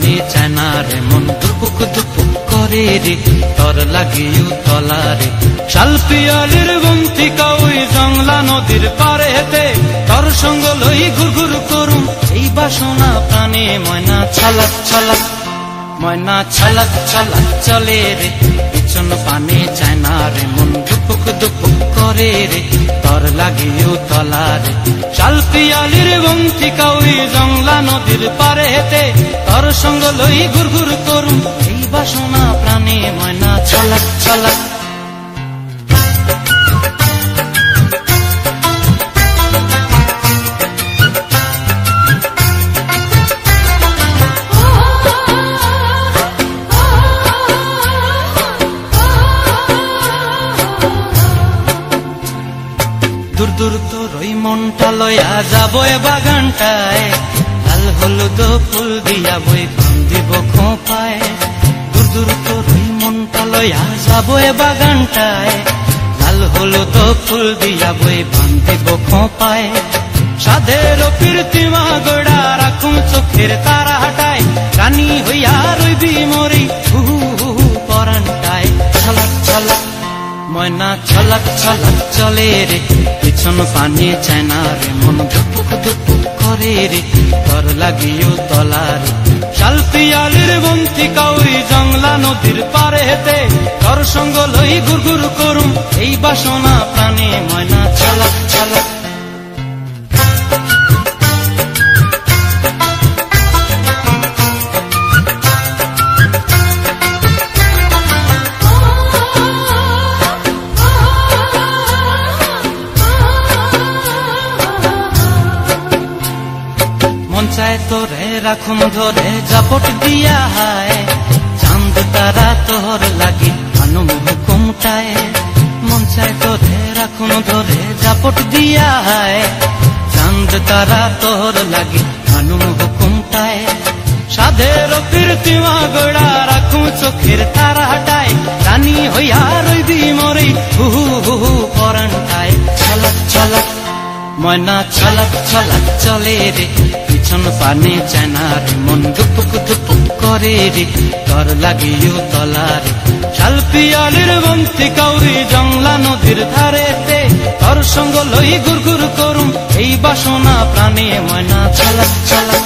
পানি চায় না রে মন দুপুক দুপুক করে রে তোর লাগিও তলারে শাল পিয়ালির বন্তিকা ওই জংলা নদীর পারে হেতে তোর সঙ্গ লই ঘুর ঘুর করুম এই বাসনা প্রাণে ময়না ছলক ছলক ময়না ছলক ছলক চলে রে পিছন পানি চায় না রে মন দুপুক দুপুক করে রে তোর লাগিও তলারে শাল পিয়ালির বন্তিকা ওই জংলা নদীর পারে হেতে তোর সঙ্গ লই ঘুর ঘুর করুম এই বাসনা প্রাণে ময়না ছলক ছলক দূর দূর তোর ওই মনটা লয়া যাবো এ বাগানটায় লাল হলুদ ফুল দিয়া বই বান্ধিব খোঁপায় দূর দূর তোর ওই মনটা লয়া যাবো এ বাগানটায় লাল হলুদ ফুল দিয়া বই বান্ধিব খোঁপায় সাধের কীর্তিমা গোড়া রাখুম চোখের তারা হাটায় রানী হইয়া রইবি মরি হু হু পরানটায় ছলক ছলক ময়না ছলক ছলক চলে রে পিছন পানি চায় না রে মন ধুপুক ধুপুক করে রে তোর লাগিও তলারে শাল পিয়ালির বন্তিকা ওই জংলা নদীর পারে হেতে তোর সঙ্গ লই ঘুর ঘুর করুম এই বাসনা প্রাণে ময়না ছলক ছলক মন চায় তোরে রাখুম ধরে জাপট দিয়া হায় চাঁদ তারা তোর লাগি আনুম হুকুমটায় মন চায় তোরে রাখুম ধরে জাপট দিয়া হায় চাঁদ তারা তোর লাগি আনুম হুকুমটায় সাধের কীর্তিমা গোড়া রাখুম চোখের তারা হাটায় রানী হইয়া রইবি মরি হু হু হু পরানটায় ছলক ছলক ময়না ছলক ছলক চলে রে পিছন পানি চায় না রে মন দুপুক দুপুক করে রে তোর লাগিও তলারে শাল পিয়ালির বন্তিকা ওই জংলা নদীর ধারেতে তোর সঙ্গ লই ঘুর ঘুর করুম এই বাসনা প্রাণে ময়না ছলক ছলক